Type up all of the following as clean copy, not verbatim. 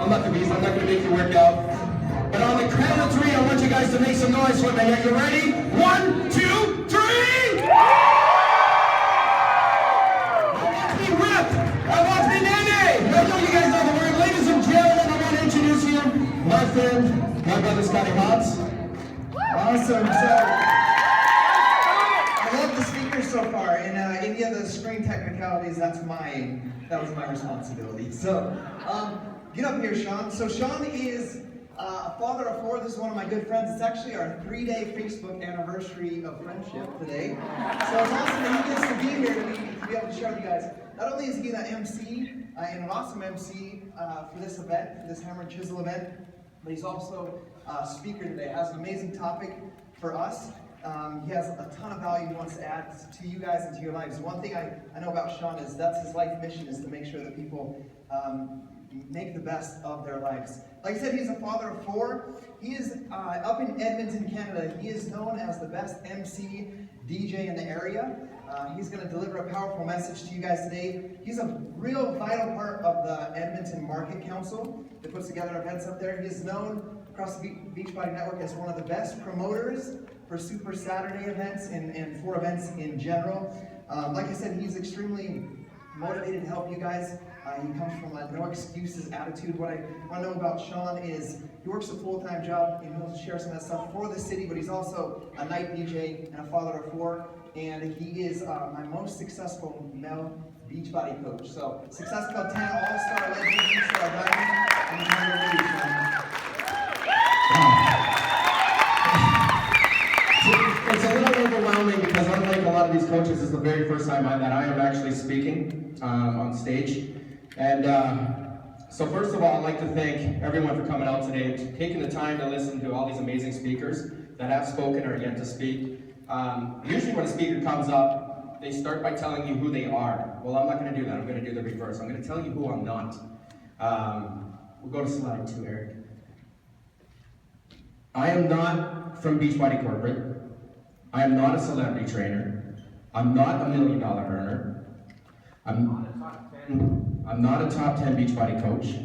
I'm not the beast, I'm not going to make you work out. But on the count of 3, I want you guys to make some noise for me. Are you ready? 1, 2, 3! I know you guys know the word. Ladies and gentlemen, I want to introduce you, my friend, my brother Scotty Hobbs. Awesome. So, I love the speakers so far, and any of the screen technicalities, that was my responsibility. So, get up here, Shawn. So Shawn is a father of 4. This is one of my good friends. It's actually our 3-day Facebook anniversary of friendship today. So it's awesome that he gets to be here to be able to share with you guys. Not only is he the MC, and an awesome MC for this event, for this Hammer and Chisel event, but he's also a speaker today. Has an amazing topic for us. He has a ton of value he wants to add to you guys and to your lives. One thing I know about Shawn is that's his life mission, is to make sure that people make the best of their lives. Like I said, he's a father of 4. He is up in Edmonton, Canada. He is known as the best MC DJ in the area. He's going to deliver a powerful message to you guys today. He's a real vital part of the Edmonton Market Council that puts together events up there. He is known across the Beachbody Network as one of the best promoters for Super Saturday events and for events in general. Like I said, he's extremely motivated to help you guys. He comes from a no excuses attitude. What I want to know about Shawn is he works a full-time job, and he'll share some of that stuff for the city, but he's also a night DJ and a father of 4, and he is my most successful male Beachbody coach. So, Success Club 10 All-Star legend, All-Star Diamond, and he's on your lead, Shawn. It's a little overwhelming because unlike a lot of these coaches, this is the very first time that I am actually speaking on stage. And so first of all, I'd like to thank everyone for coming out today, taking the time to listen to all these amazing speakers that have spoken or yet to speak. Usually when a speaker comes up, they start by telling you who they are. Well, I'm not going to do that. I'm going to do the reverse. I'm going to tell you who I'm not. We'll go to slide 2, Eric. I am not from Beachbody Corporate. I am not a celebrity trainer. I'm not a $1 million earner. I'm not a top 10 Beachbody coach.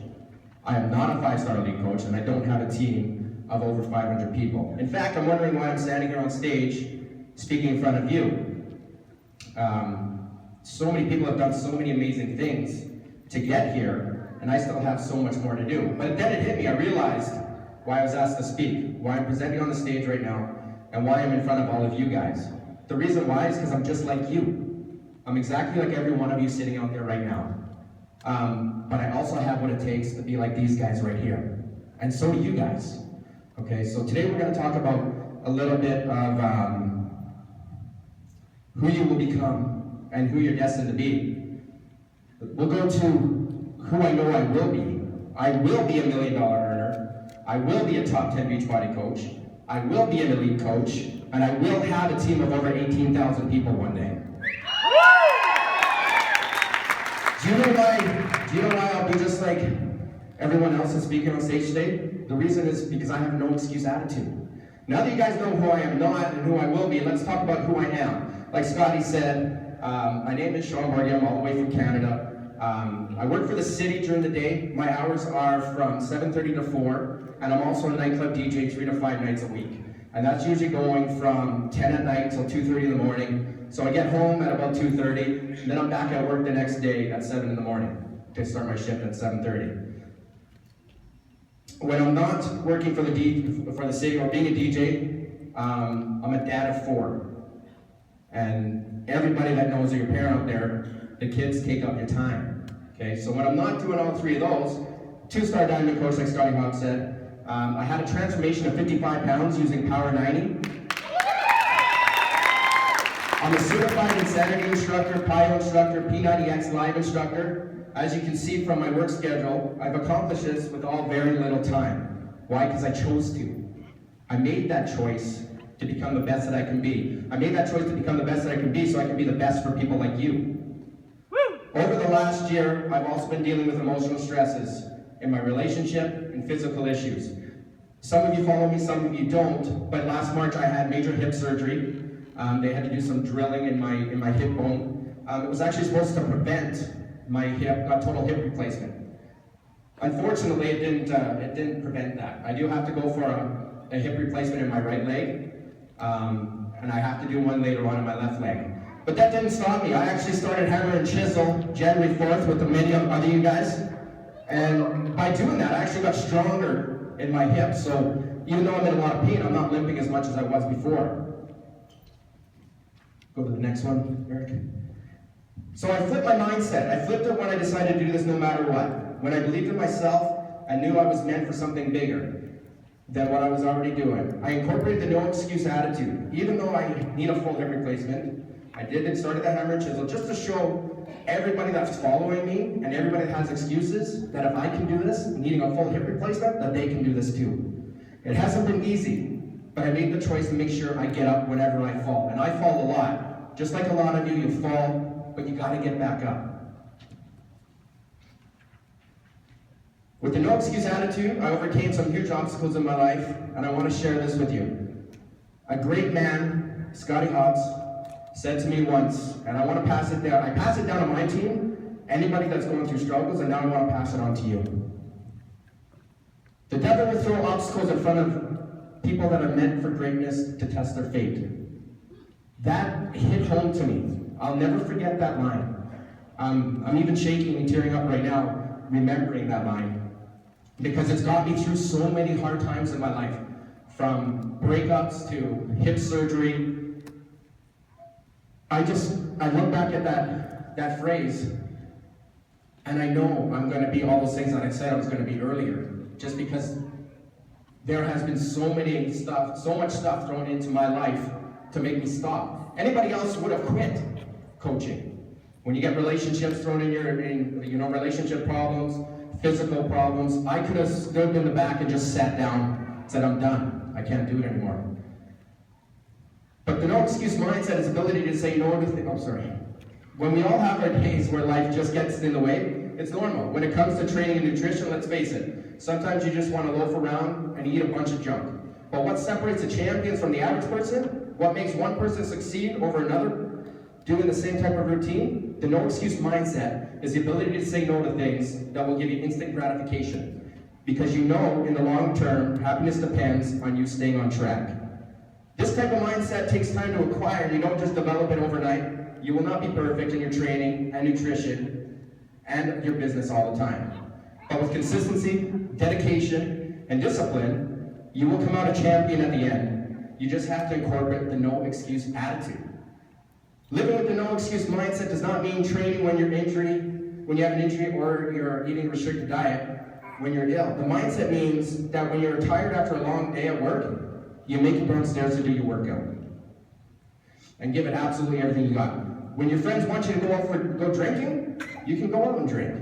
I am not a 5-star league coach, and I don't have a team of over 500 people. In fact, I'm wondering why I'm standing here on stage speaking in front of you. So many people have done so many amazing things to get here, and I still have so much more to do. But then it hit me. I realized why I was asked to speak, why I'm presenting on the stage right now, and why I'm in front of all of you guys. The reason why is because I'm just like you. I'm exactly like every one of you sitting out there right now. But I also have what it takes to be like these guys right here. And so do you guys. Okay, so today we're going to talk about a little bit of who you will become and who you're destined to be. We'll go to who I know I will be. I will be a $1 million earner. I will be a top 10 Beachbody coach. I will be an elite coach. And I will have a team of over 18,000 people one day. Do you know why I'll be just like everyone else that's speaking on stage today? The reason is because I have a no excuse attitude. Now that you guys know who I am not and who I will be, let's talk about who I am. Like Scotty said, my name is Shawn Bourguignon. I'm all the way from Canada. I work for the city during the day. My hours are from 7:30 to 4, and I'm also a nightclub DJ 3 to 5 nights a week. And that's usually going from 10 at night till 2:30 in the morning. So I get home at about 2:30, and then I'm back at work the next day at 7 in the morning to start my shift at 7:30. When I'm not working for the city or being a DJ, I'm a dad of 4. And everybody that knows that you're a parent out there, the kids take up your time. Okay, so when I'm not doing all 3 of those, 2-star diamond coach like Scotty Hobbs said, I had a transformation of 55 pounds using Power 90. I'm a certified insanity instructor, PIO instructor, P90X live instructor. As you can see from my work schedule, I've accomplished this with all very little time. Why? Because I chose to. I made that choice to become the best that I can be. I made that choice to become the best that I can be so I can be the best for people like you. Over the last year, I've also been dealing with emotional stresses in my relationship and physical issues. Some of you follow me, some of you don't, but last March I had major hip surgery. They had to do some drilling in my hip bone. It was actually supposed to prevent my total hip replacement. Unfortunately, it didn't prevent that. I do have to go for a hip replacement in my right leg, and I have to do one later on in my left leg. But that didn't stop me. I actually started Hammer and Chisel January 4th with many other you guys. And by doing that, I actually got stronger in my hips. So even though I'm in a lot of pain, I'm not limping as much as I was before. Go to the next one, Eric. So I flipped my mindset. I flipped it when I decided to do this no matter what. When I believed in myself, I knew I was meant for something bigger than what I was already doing. I incorporated the no excuse attitude. Even though I need a full hip replacement, I started the Hammer and Chisel just to show everybody that's following me and everybody that has excuses that if I can do this, needing a full hip replacement, that they can do this too. It hasn't been easy, but I made the choice to make sure I get up whenever I fall. And I fall a lot. Just like a lot of you, you fall, but you gotta get back up. With the no excuse attitude, I overcame some huge obstacles in my life, and I want to share this with you. A great man, Scotty Hobbs, said to me once, and I want to pass it down. I pass it down to my team, anybody that's going through struggles, and now I want to pass it on to you. The devil will throw obstacles in front of people that are meant for greatness to test their fate. That hit home to me. I'll never forget that line. I'm even shaking and tearing up right now, remembering that line, because it's got me through so many hard times in my life, from breakups to hip surgery. I look back at that phrase, and I know I'm going to be all those things that I said I was going to be earlier, just because there has been so much stuff thrown into my life to make me stop. Anybody else would have quit coaching. When you get relationships thrown in relationship problems, physical problems, I could have stood in the back and just sat down, said I'm done, I can't do it anymore. But the no excuse mindset is ability to say no to things. When we all have our days where life just gets in the way, it's normal. When it comes to training and nutrition, let's face it, sometimes you just want to loaf around and eat a bunch of junk. But what separates the champions from the average person? What makes one person succeed over another doing the same type of routine? The no excuse mindset is the ability to say no to things that will give you instant gratification. Because you know in the long term, happiness depends on you staying on track. This type of mindset takes time to acquire. You don't just develop it overnight. You will not be perfect in your training and nutrition and your business all the time. But with consistency, dedication, and discipline, you will come out a champion at the end. You just have to incorporate the no excuse attitude. Living with the no excuse mindset does not mean training when you have an injury or you're eating a restricted diet when you're ill. The mindset means that when you're tired after a long day at work, you make it downstairs to do your workout and give it absolutely everything you got. When your friends want you to go drinking, you can go out and drink,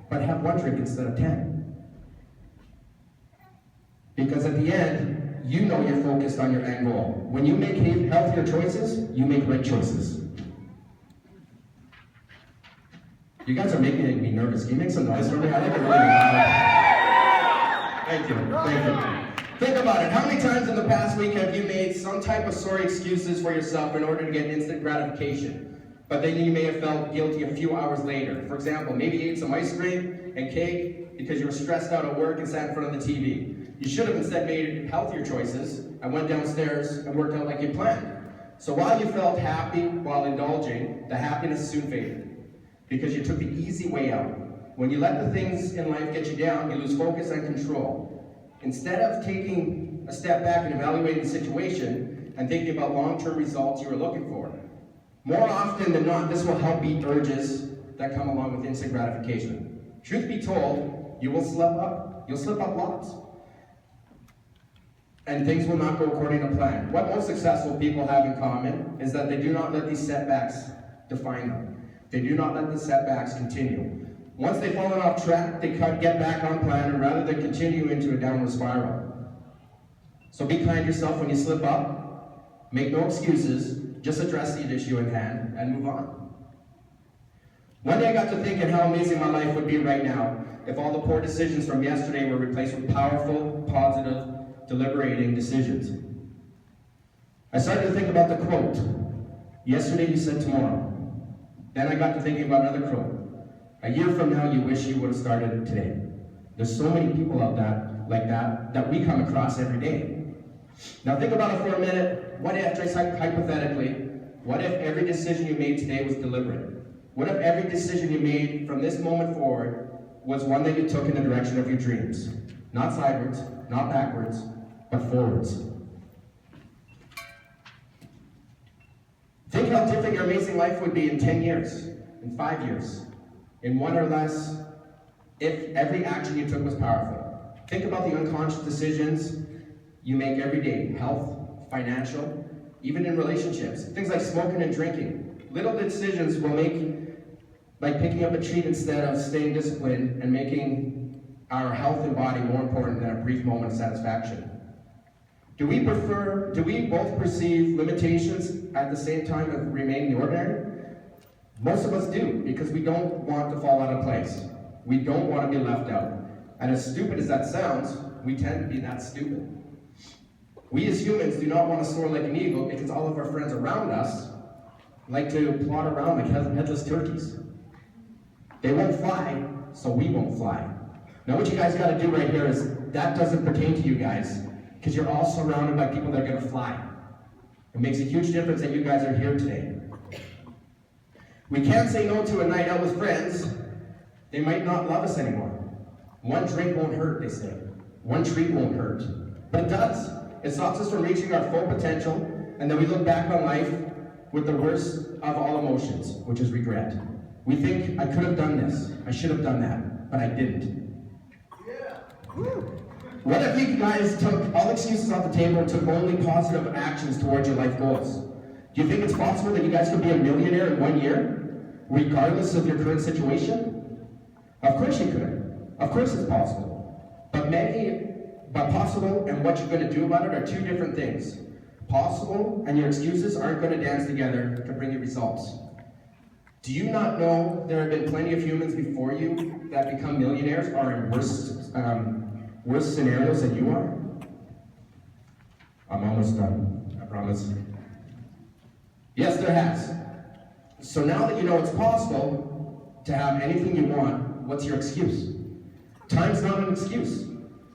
but have one drink instead of 10. Because at the end, you know you're focused on your end goal. When you make healthier choices, you make right choices. You guys are making me nervous. Can you make some noise for me? I think it really loud. Thank you. Think about it. How many times in the past week have you made some type of sorry excuses for yourself in order to get instant gratification? But then you may have felt guilty a few hours later. For example, maybe you ate some ice cream and cake because you were stressed out at work and sat in front of the TV. You should have instead made healthier choices and went downstairs and worked out like you planned. So while you felt happy while indulging, the happiness soon faded because you took the easy way out. When you let the things in life get you down, you lose focus and control. Instead of taking a step back and evaluating the situation and thinking about long-term results you were looking for, more often than not, this will help beat urges that come along with instant gratification. Truth be told, you will slip up. You'll slip up lots. And things will not go according to plan. What most successful people have in common is that they do not let these setbacks define them. They do not let the setbacks continue. Once they've fallen off track, they get back on plan rather than continue into a downward spiral. So be kind to yourself when you slip up. Make no excuses. Just address the issue in hand and move on. One day I got to thinking how amazing my life would be right now if all the poor decisions from yesterday were replaced with powerful, positive, deliberating decisions. I started to think about the quote, "Yesterday you said tomorrow." Then I got to thinking about another quote, "A year from now you wish you would have started today." There's so many people out like that we come across every day. Now think about it for a minute. What if, just hypothetically, what if every decision you made today was deliberate? What if every decision you made from this moment forward was one that you took in the direction of your dreams? Not sideways, not backwards, but forwards. Think how different your amazing life would be in 10 years, in 5 years, in 1 or less, if every action you took was powerful. Think about the unconscious decisions you make every day, health, financial, even in relationships. Things like smoking and drinking. Little decisions will make, like picking up a treat instead of staying disciplined and making our health and body more important than a brief moment of satisfaction. Do we both perceive limitations at the same time as remaining the ordinary? Most of us do, because we don't want to fall out of place. We don't want to be left out. And as stupid as that sounds, we tend to be that stupid. We as humans do not want to soar like an eagle because all of our friends around us like to plod around like headless turkeys. They won't fly, so we won't fly. Now what you guys got to do right here is, that doesn't pertain to you guys, because you're all surrounded by people that are going to fly. It makes a huge difference that you guys are here today. We can't say no to a night out with friends. They might not love us anymore. One drink won't hurt, they say. One treat won't hurt. But it does. It stops us from reaching our full potential, and then we look back on life with the worst of all emotions, which is regret. We think, I could have done this, I should have done that, but I didn't. Yeah. What if you guys took all excuses off the table and took only positive actions towards your life goals? Do you think it's possible that you guys could be a millionaire in 1 year, regardless of your current situation? Of course you could. Of course it's possible. But possible and what you're going to do about it are two different things. Possible and your excuses aren't going to dance together to bring you results. Do you not know there have been plenty of humans before you that become millionaires or in worse scenarios than you are? I'm almost done, I promise. Yes, there has. So now that you know it's possible to have anything you want, what's your excuse? Time's not an excuse.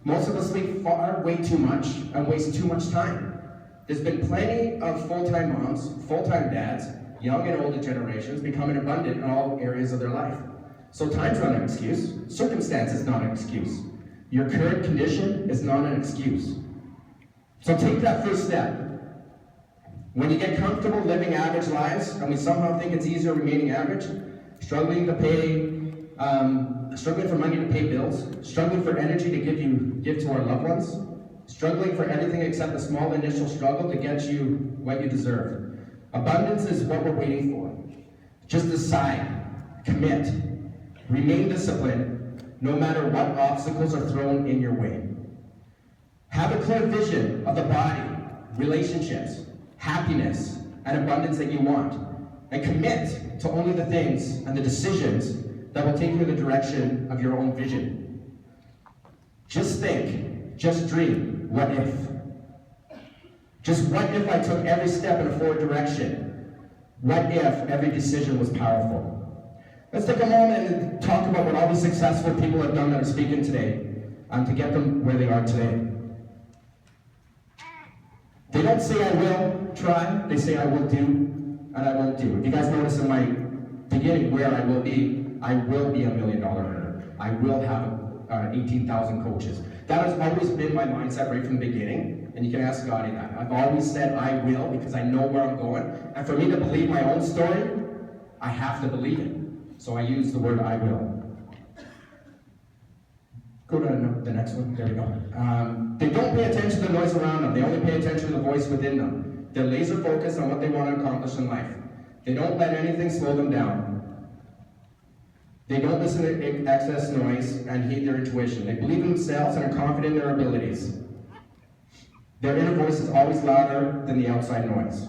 Most of us sleep way too much and waste too much time. There's been plenty of full-time moms, full-time dads, young and older generations becoming abundant in all areas of their life. So time's not an excuse. Circumstance is not an excuse. Your current condition is not an excuse. So take that first step. When you get comfortable living average lives, and we somehow think it's easier remaining average, struggling for money to pay bills, struggling for energy to give to our loved ones, struggling for everything except a small initial struggle to get you what you deserve. Abundance is what we're waiting for. Just decide, commit, remain disciplined, no matter what obstacles are thrown in your way. Have a clear vision of the body, relationships, happiness, and abundance that you want, and commit to only the things and the decisions that will take you in the direction of your own vision. Just think, just dream, what if? Just what if I took every step in a forward direction? What if every decision was powerful? Let's take a moment and talk about what all these successful people have done that are speaking today to get them where they are today. They don't say I will try, they say I will do, and I won't do. If you guys notice in my beginning where I will be a $1 million earner. I will have 18,000 coaches. That has always been my mindset right from the beginning, and you can ask Scotty that. I've always said I will because I know where I'm going, and for me to believe my own story, I have to believe it. So I use the word I will. Go to the next one, there we go. They don't pay attention to the noise around them, they only pay attention to the voice within them. They're laser focused on what they want to accomplish in life. They don't let anything slow them down. They don't listen to excess noise and heed their intuition. They believe in themselves and are confident in their abilities. Their inner voice is always louder than the outside noise.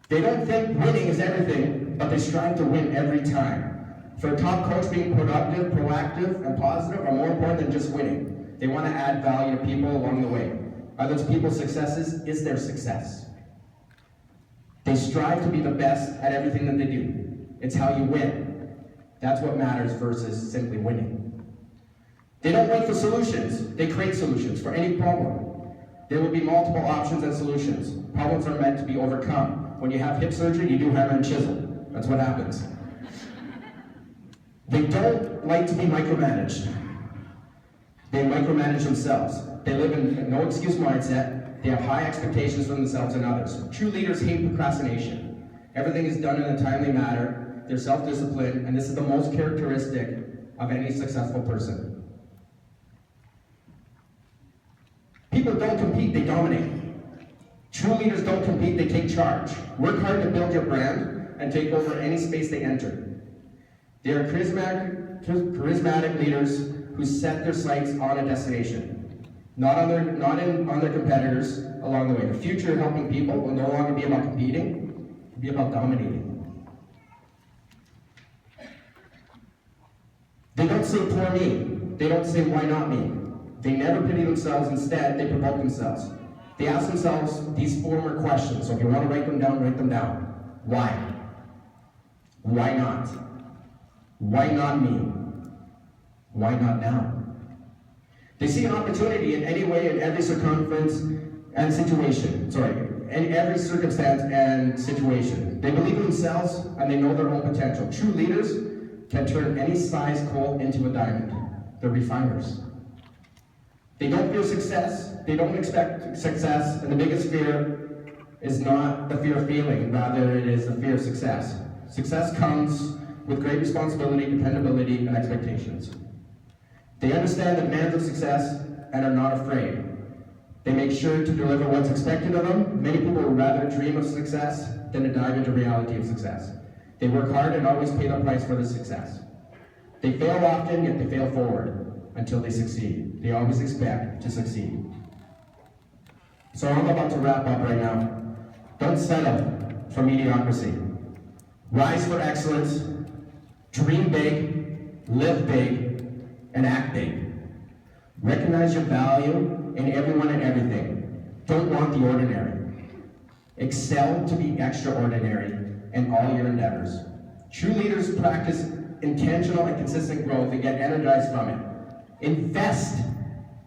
They don't think winning is everything, but they strive to win every time. For a top coach, being productive, proactive, and positive are more important than just winning. They want to add value to people along the way. Others people's successes is their success. They strive to be the best at everything that they do. It's how you win. That's what matters versus simply winning. They don't wait for solutions, they create solutions for any problem. There will be multiple options and solutions. Problems are meant to be overcome. When you have hip surgery, you do hammer and chisel. That's what happens. They don't like to be micromanaged. They micromanage themselves. They live in a no excuse mindset. They have high expectations for themselves and others. True leaders hate procrastination. Everything is done in a timely manner. They're self-disciplined, and this is the most characteristic of any successful person. People don't compete, they dominate. True leaders don't compete, they take charge. Work hard to build your brand and take over any space they enter. They are charismatic leaders who set their sights on a destination, not on their competitors along the way. The future of helping people will no longer be about competing, it'll be about dominating. They don't say poor me, they don't say why not me. They never pity themselves, instead they provoke themselves. They ask themselves these former questions, so if you want to write them down, write them down. Why? Why not? Why not me? Why not now? They see an opportunity in any way, in every circumstance and situation. In every circumstance and situation. They believe in themselves and they know their own potential. True leaders can turn any size coal into a diamond. They're refiners. They don't fear success, they don't expect success, and the biggest fear is not the fear of failing, rather it is the fear of success. Success comes with great responsibility, dependability, and expectations. They understand the demands of success and are not afraid. They make sure to deliver what's expected of them. Many people would rather dream of success than to dive into reality of success. They work hard and always pay the price for the success. They fail often, yet they fail forward until they succeed. They always expect to succeed. So I'm about to wrap up right now. Don't settle for mediocrity. Rise for excellence, dream big, live big, and act big. Recognize your value in everyone and everything. Don't want the ordinary. Excel to be extraordinary in all your endeavors. True leaders practice intentional and consistent growth and get energized from it. Invest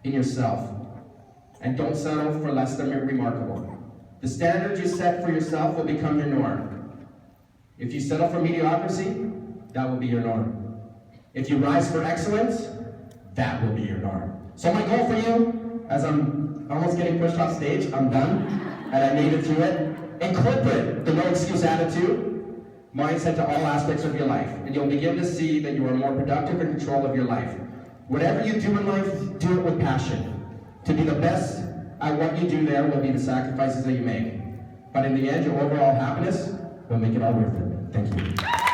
in yourself and don't settle for less than remarkable. The standards you set for yourself will become your norm. If you settle for mediocrity, that will be your norm. If you rise for excellence, that will be your norm. So my goal for you, as I'm almost getting pushed off stage, I'm done, and I made it through it. Incorporate the no excuse attitude, mindset to all aspects of your life, and you'll begin to see that you are more productive in control of your life. Whatever you do in life, do it with passion. To be the best at what you do there will be the sacrifices that you make. But in the end, your overall happiness will make it all worth it. Thank you.